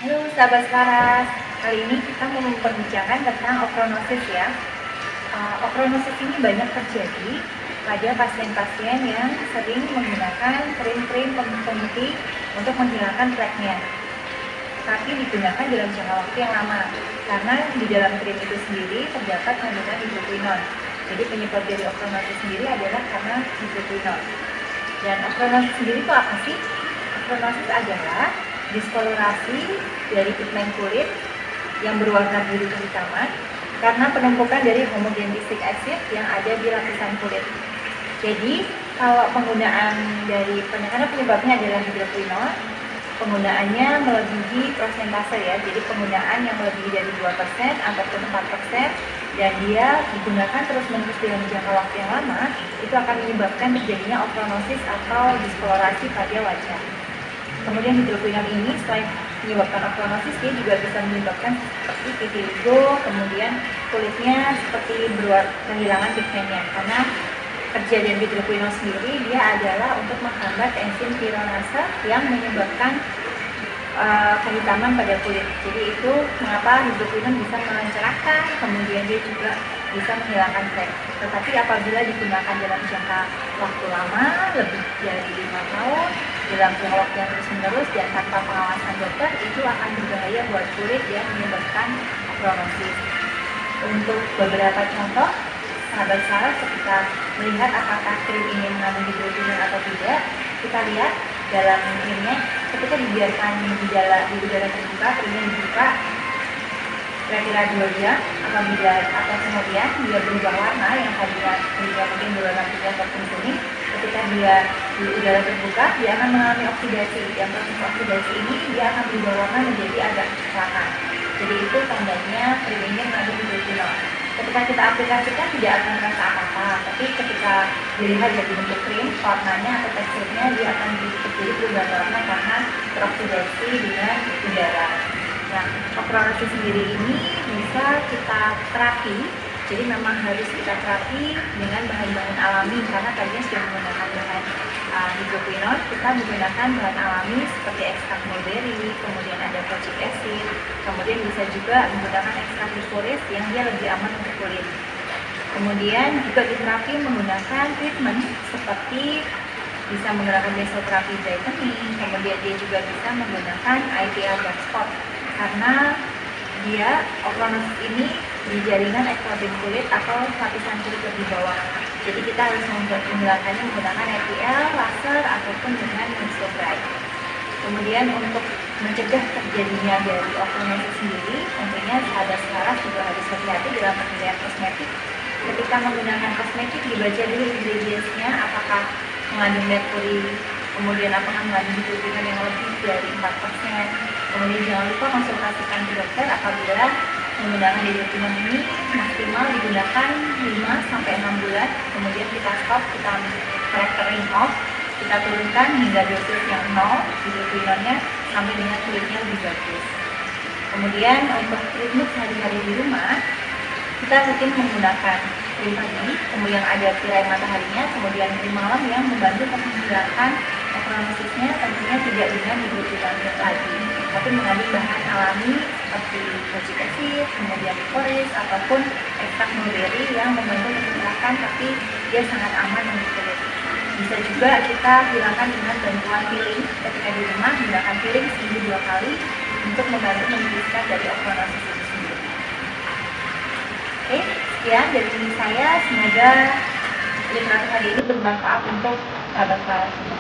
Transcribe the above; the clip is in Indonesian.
Halo sahabat Selaras, kali ini kita mau memperbincangkan tentang okronosis ya. Okronosis ini banyak terjadi pada pasien-pasien yang sering menggunakan krim-krim pemutih untuk menghilangkan fleknya. Tapi digunakan dalam jangka waktu yang lama, karena di dalam krim itu sendiri terdapat kandungan hidroquinone. Jadi penyebab dari okronosis sendiri adalah karena hidroquinone. Dan okronosis sendiri itu apa sih? Okronosis adalah diskolorasi dari pigmen kulit yang berwarna biru kehitaman karena penumpukan dari homogenisic acid yang ada di lapisan kulit. Jadi, kalau penggunaan dari karena penyebabnya adalah hidroquinone, penggunaannya melebihi persentase ya. Jadi penggunaan yang melebihi dari 2% ataupun 4% dan dia digunakan terus-menerus dalam jangka waktu yang lama, itu akan menyebabkan terjadinya okronosis atau diskolorasi pada wajah. Kemudian hidroquinone ini selain menyebabkan okronosis, dia juga bisa menyebabkan seperti vitiligo, kemudian kulitnya seperti kehilangan pigmennya. Karena kerja dari hidroquinone sendiri dia adalah untuk menghambat enzim pironase yang menyebabkan kehitaman pada kulit. Jadi itu mengapa hidroquinone bisa mencerahkan, kemudian dia juga bisa menghilangkan flek. Tetapi apabila digunakan dalam jangka waktu lama, lebih dari 5 tahun, dalam jangka waktu yang terus-menerus dan tanpa pengawasan dokter, itu akan berbahaya buat kulit dan menyebabkan okronosis. Untuk beberapa contoh, sahabat Selaras ketika melihat apakah krim ini mengandung hidroquinone atau tidak, kita lihat dalam krimnya ketika dibiarkan di udara terbuka, krimnya dibuka kira-kira 2 jam, apabila atau kemudian dia berubah warna yang tadinya mungkin berwarna putih atau kuning, ketika dia di udara terbuka dia akan mengalami oksidasi. Yang proses oksidasi ini dia akan berubah warna menjadi agak kecoklatan. Jadi itu tandanya krim ini mengandung hidroquinone. Ketika kita aplikasikan tidak akan terasa apa-apa, tapi ketika dilihat dari bentuk krim, warnanya atau teksturnya dia akan terjadi perubahan warna karena teroksidasi dengan udara. Nah, okronosis sendiri ini bisa kita terapi, jadi memang harus kita terapi dengan bahan-bahan alami karena tadinya sudah menggunakan bahan hidroquinone, kita menggunakan bahan alami seperti ekstrak mulberry, kemudian ada kojic acid, kemudian bisa juga menggunakan ekstrak sulfuris yang dia lebih aman untuk kulit. Kemudian juga diterapi menggunakan treatment seperti bisa menggunakan mesoterapi brightening, kemudian dia juga bisa menggunakan IPL dark spot karena dia okronosis ini di jaringan ektoderm kulit atau lapisan kulit lebih bawah. Jadi kita harus menghilangkannya menggunakan IPL, laser ataupun dengan mesobright. Kemudian untuk mencegah terjadinya dari okronosis sendiri, tentunya sahabat Selaras juga harus hati-hati dalam pemilihan kosmetik. Ketika menggunakan kosmetik dibaca dulu ingredientsnya apakah mengandung merkuri, kemudian apakah mengandung hidroquinone yang lebih dari 4%. Kemudian jangan lupa konsultasikan ke dokter apabila menggunakan hidroquinone ini maksimal digunakan 5-6 bulan, kemudian kita stop, kita filtering off, kita turunkan hingga dosis yang 0 hidroquinone-nya sampai dengan kulitnya lebih bagus. Kemudian untuk treatment sehari-hari di rumah, kita rutin menggunakan krim pagi, kemudian ada tirai mataharinya, kemudian krim malam yang membantu untuk menghilangkan okronosisnya, tentunya tidak dengan hidroquinone lagi, tapi mengandung bahan alami seperti kojic acid, kemudian licorice ataupun ekstrak mulberry yang membantu menghilangkan, tapi dia sangat aman untuk kulit. Bisa juga kita hilangkan dengan bantuan peeling. Ketika di rumah gunakan peeling seminggu 2 kali untuk membantu menipiskan dari okronosis itu sendiri. Oke, sekian dari saya. Semoga literasi hari ini bermanfaat untuk sahabat Selaras semua.